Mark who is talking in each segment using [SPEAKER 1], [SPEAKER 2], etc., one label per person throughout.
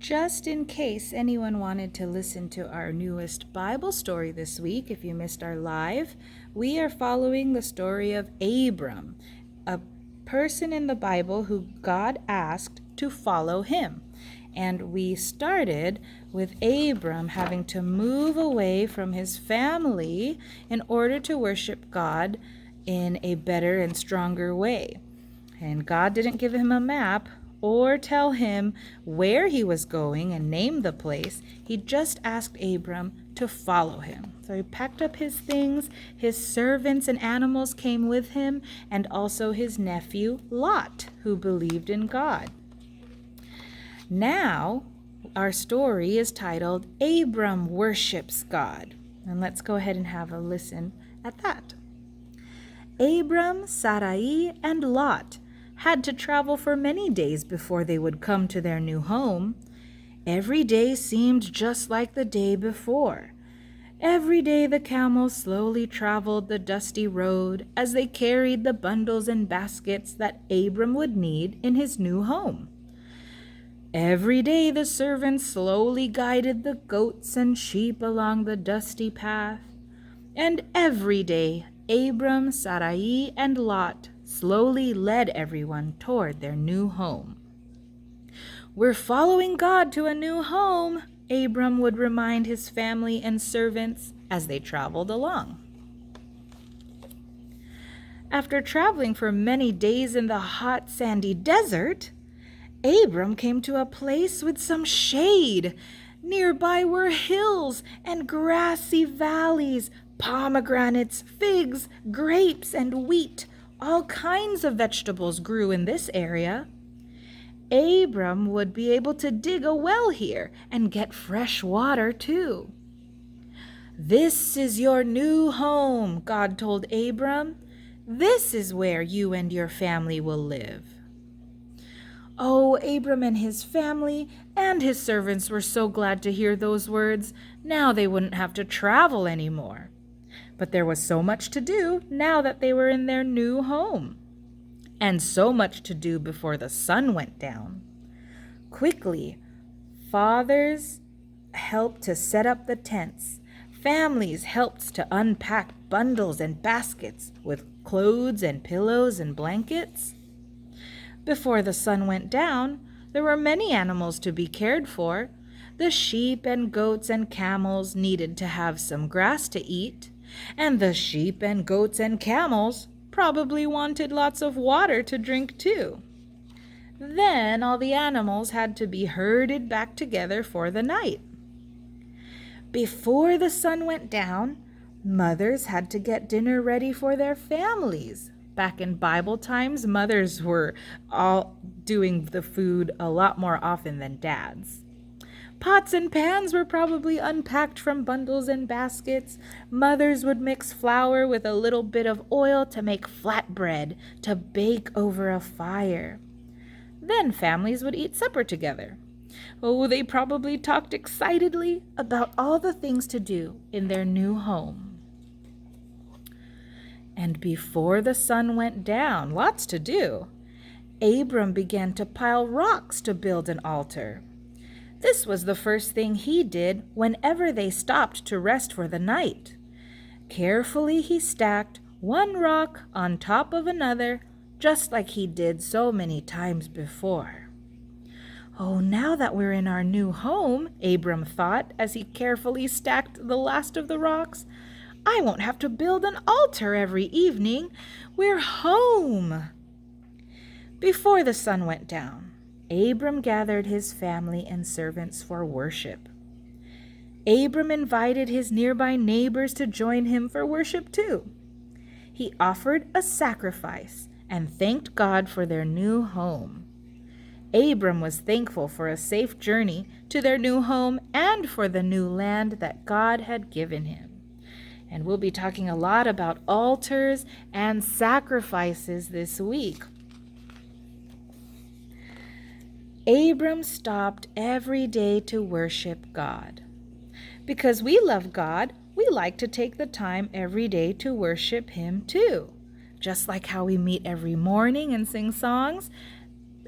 [SPEAKER 1] Just in case anyone wanted to listen to our newest Bible story this week, if you missed our live, we are following the story of Abram, a person in the Bible who God asked to follow him. And we started with Abram having to move away from his family in order to worship God in a better and stronger way. And God didn't give him a map or tell him where he was going and name the place. He just asked Abram to follow him. So he packed up his things, his servants and animals came with him, and also his nephew Lot, who believed in God. Now, our story is titled Abram Worships God. And let's go ahead and have a listen at that. Abram, Sarai, and Lot had to travel for many days before they would come to their new home. Every day seemed just like the day before. Every day the camels slowly traveled the dusty road as they carried the bundles and baskets that Abram would need in his new home. Every day the servants slowly guided the goats and sheep along the dusty path. And every day Abram, Sarai, and Lot slowly led everyone toward their new home. "We're following God to a new home," Abram would remind his family and servants as they traveled along. After traveling for many days in the hot, sandy desert, Abram came to a place with some shade. Nearby were hills and grassy valleys, pomegranates, figs, grapes, and wheat. All kinds of vegetables grew in this area. Abram would be able to dig a well here and get fresh water too. "This is your new home," God told Abram. "This is where you and your family will live." Oh, Abram and his family and his servants were so glad to hear those words. Now they wouldn't have to travel anymore. But there was so much to do now that they were in their new home. And so much to do before the sun went down. Quickly, fathers helped to set up the tents. Families helped to unpack bundles and baskets with clothes and pillows and blankets. Before the sun went down, there were many animals to be cared for. The sheep and goats and camels needed to have some grass to eat, and the sheep and goats and camels probably wanted lots of water to drink too. Then all the animals had to be herded back together for the night. Before the sun went down, mothers had to get dinner ready for their families. Back in Bible times, mothers were all doing the food a lot more often than dads. Pots and pans were probably unpacked from bundles and baskets. Mothers would mix flour with a little bit of oil to make flatbread to bake over a fire. Then families would eat supper together. Oh, they probably talked excitedly about all the things to do in their new home. And before the sun went down, lots to do. Abram began to pile rocks to build an altar. This was the first thing he did whenever they stopped to rest for the night. Carefully he stacked one rock on top of another, just like he did so many times before. "Oh, now that we're in our new home," Abram thought as he carefully stacked the last of the rocks, "I won't have to build an altar every evening. We're home." Before the sun went down, Abram gathered his family and servants for worship. Abram invited his nearby neighbors to join him for worship too. He offered a sacrifice and thanked God for their new home. Abram was thankful for a safe journey to their new home and for the new land that God had given him. And we'll be talking a lot about altars and sacrifices this week. Abram stopped every day to worship God. Because we love God, we like to take the time every day to worship Him too. Just like how we meet every morning and sing songs,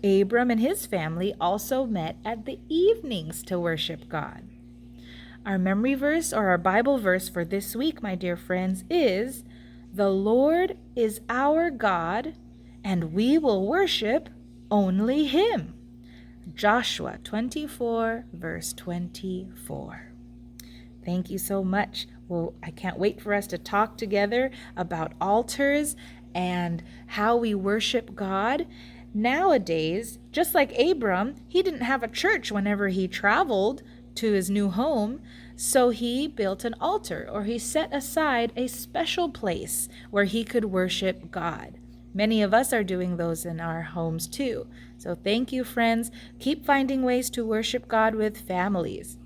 [SPEAKER 1] Abram and his family also met at the evenings to worship God. Our memory verse or our Bible verse for this week, my dear friends, is "The Lord is our God, and we will worship only Him." Joshua 24, verse 24. Thank you so much. Well, I can't wait for us to talk together about altars and how we worship God. Nowadays, just like Abram, he didn't have a church whenever he traveled to his new home, so he built an altar, or he set aside a special place where he could worship God. Many of us are doing those in our homes too. So thank you, friends. Keep finding ways to worship God with families.